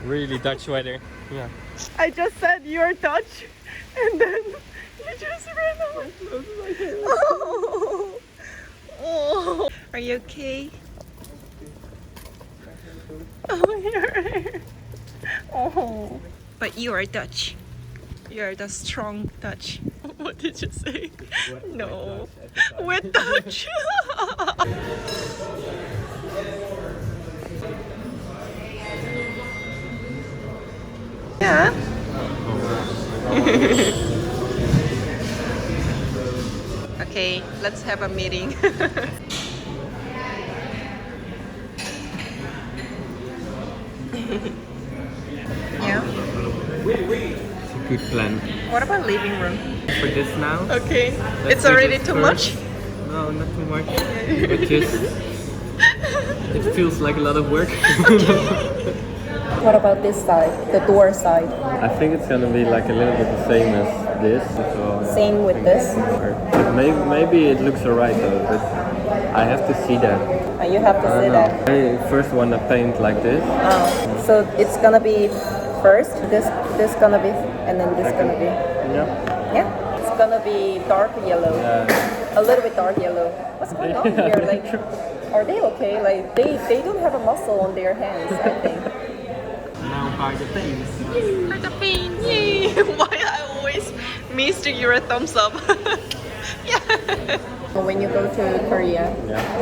really Dutch weather. Yeah. I just said you're Dutch, and then you just ran off. Oh. Are you okay? Oh, your hair. Oh. But you are Dutch. You are the strong Dutch. What did you say? No. Wet Dutch. Yeah. Okay, let's have a meeting. Yeah. It's a good plan. What about living room? For this now? Okay. Let's It's do already this too first. much? No, not too much. But just it feels like a lot of work. What about this side, the door side? I think it's gonna be like a little bit the same as this. So Same with this? But maybe it looks alright though, but I have to see that. You have to I say don't know. that. I first wanna paint like this. Oh, so it's gonna be first, this gonna be, and then this gonna be. Yeah. Yeah? It's gonna be dark yellow. A little bit dark yellow. What's going on here? Like, are they okay? Like, they don't have a muscle on their hands, I think. Now by the paint. For the pain, yay! Why I always miss your thumbs up. Yeah. When you go to Korea,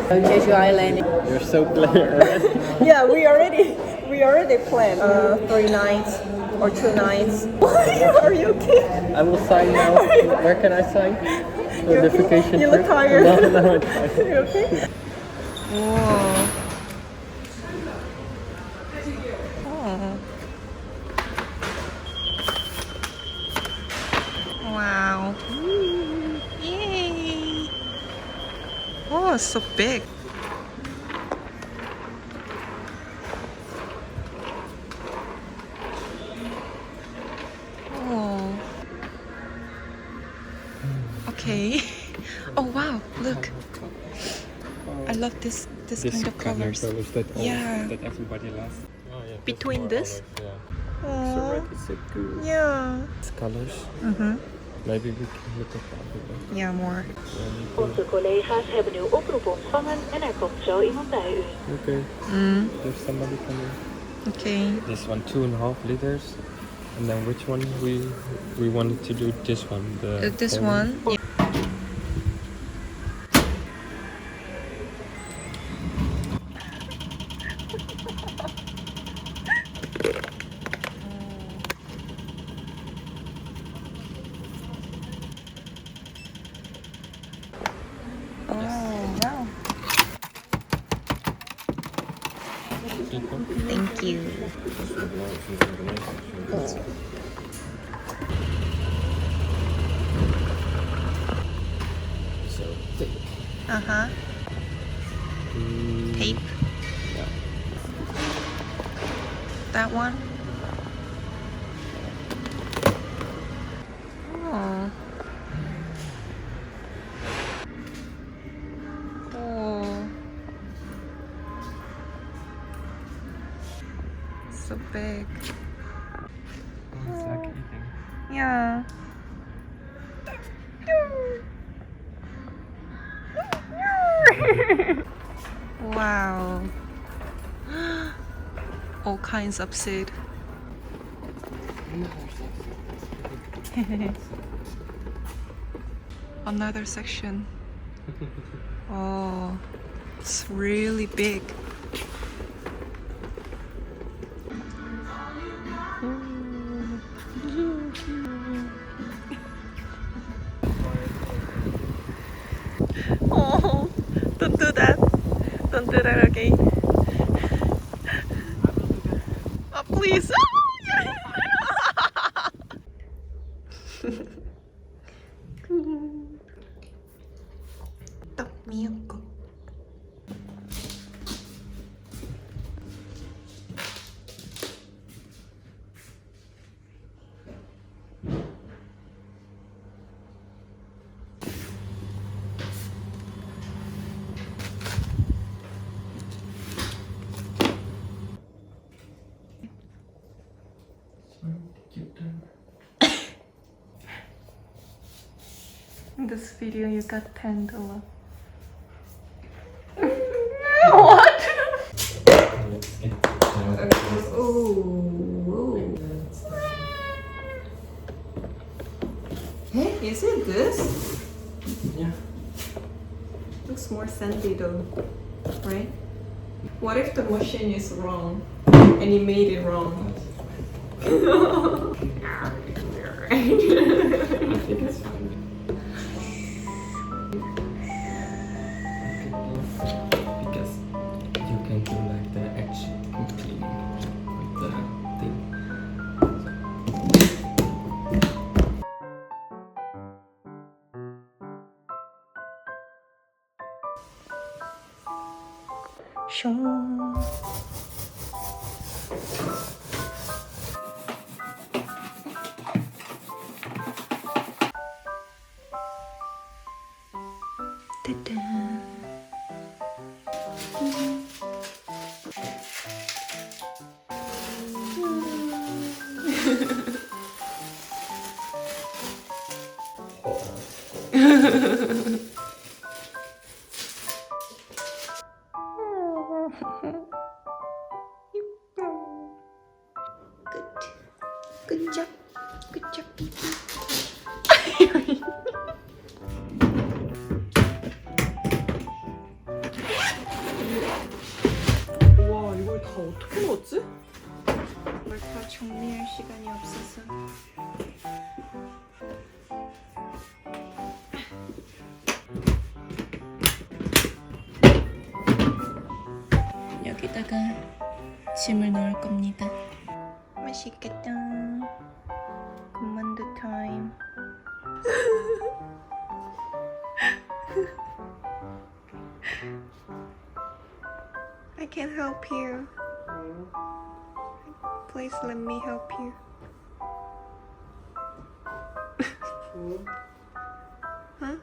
Jeju Island. You're so clear already. Yeah, we already planned 3 nights or 2 nights. Why are you okay? I will sign now. Where can I sign? Notification. You look tired. No, it's fine. You okay? Whoa. Oh. Wow. Yay. Oh, it's so big. Oh. Okay. Oh wow, look. I love this kind of colors. That Yeah. that everybody loves. Oh, yeah, Between this? Yeah. Oh. It's so good. Yeah. It's colors. Mm-hmm. Maybe we can look at that. Yeah, more. Onze collega's hebben uw oproep ontvangen en er komt zo iemand bij u. Okay. There's somebody coming. Okay. This one 2.5 liters. And then which one we wanted to do? This one. This one. Yeah. Oh, wow. Thank you. Uh-huh. Tape. Yeah. That one. Oh. Oh. So big. It's like eating. Yeah. Wow. All kinds of seed. Another section. Oh, it's really big. Oh, don't do that. Don't do that, okay? Oh, please. 떡 미역국. In this video, you got $10. What? Oh. Hey, is it this? Yeah. Looks more sandy though, right? What if the machine is wrong and he made it wrong? I think it's fine. Because you can do like the edge cleaning with the thing. Shoo. Ta-da. Good job. Good job, baby. 와, 이걸 다 어떻게 넣었지? 이걸 다 정리할 시간이 없어서. 여기다가 짐을 넣을 겁니다. 맛있겠다. command time. I can't help you. Please let me help you. Huh?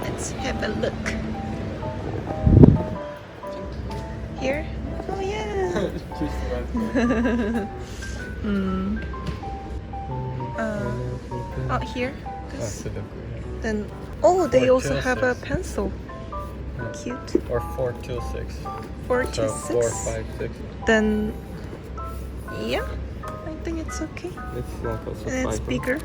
Let's have a look. Here? Oh yeah. Oh, here? This. Then, oh, they Or also till have a 6. pencil. Cute. Or 4 till 6. 4 to So 6. 4, 5, 6. Then, yeah, I think it's okay. It's like also And it's 5. bigger.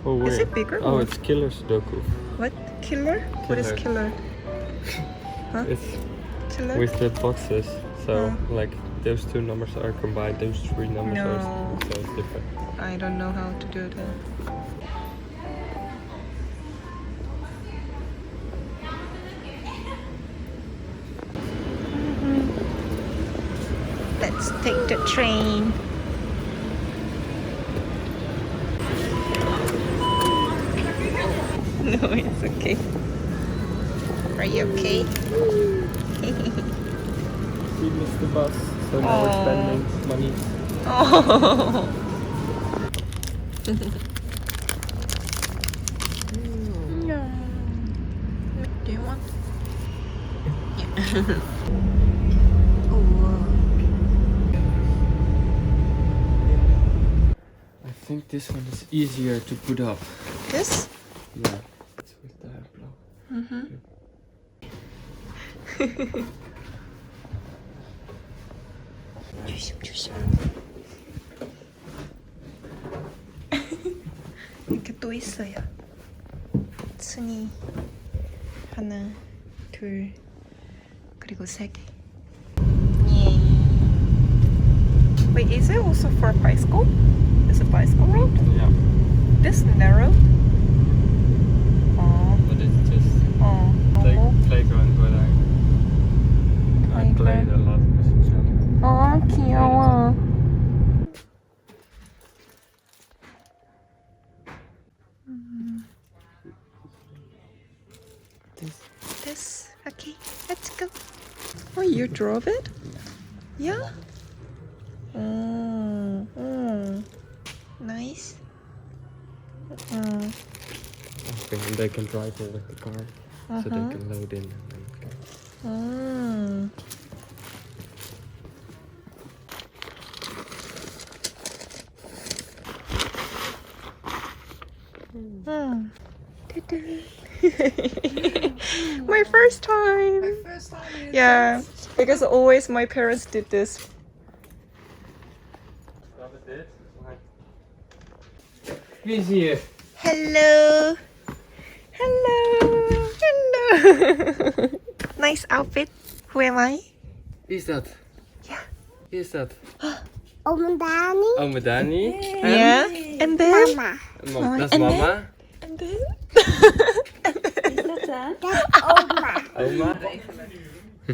Oh, wait. Is it bigger? Oh, or- it's killer Sudoku. What? Killer? What is killer? Huh? It's Killer? with the boxes. So, Oh. like, those two numbers are combined, those 3 numbers No. are so it's different. I don't know how to do that. Let's take the train. No, it's okay. Are you okay? We missed the bus, so now we're spending money. Oh. No. Do you want? Yeah. I think this one is easier to put up. This? Yeah. It's with the block. 조심. 이렇게 또 있어요. 순이 하나, 둘, 그리고 3개. 예. Wait, is it also for bicycle? Is it bicycle road? Yeah. This narrow? Oh. But it's just 어. playground where I played a lot as a child. 아, 귀여워. This. Okay, let's go. Oh, you drove it? Yeah? Oh, nice. Okay, and they can drive it with the car, so they can load in and then go. My first time. Yeah, because always my parents did this. Wie is hier? Hello. Hello. Hello. Nice outfit. Who am I? Wie is dat? Ja. Wie is dat? Ome Dani. Ome Dani. En? Yeah. And then? Mama. Dat is mama. And then? Dat is oma. Oma.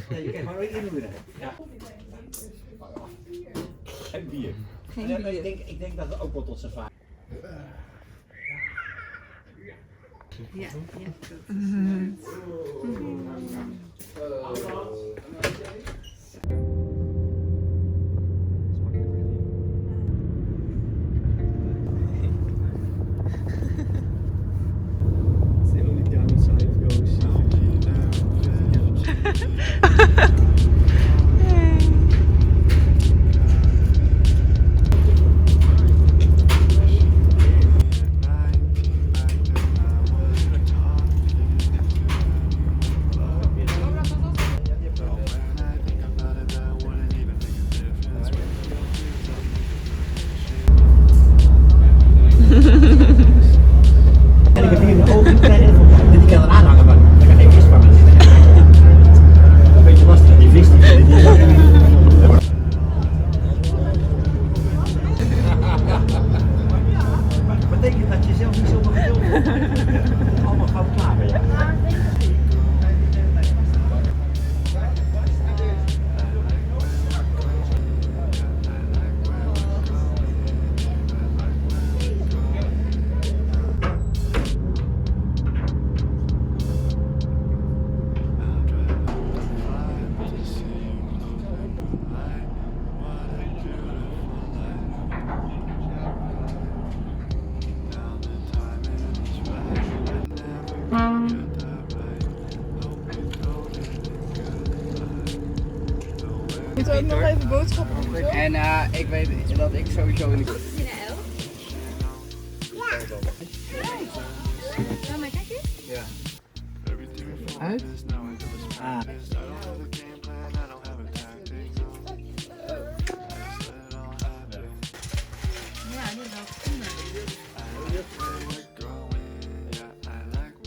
Ja, je kan maar ook indoen. Ja. En bier. Ja, maar ik denk dat het ook wel tot zijn vaart. En ik heb hier een ogen krijgen en die kan eraan hangen, maar daar kan geen vis van me zitten. Een beetje lastig, die vis die betekent dat je zelf niet zoveel geduld hebt. Allemaal gauw klaar ben je. Moeten we ook nog even boodschappen doen? En ik weet dat ik sowieso in de... Ja. Uit? Ah.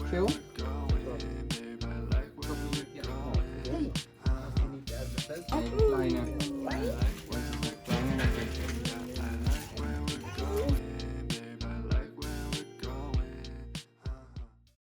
Veel? En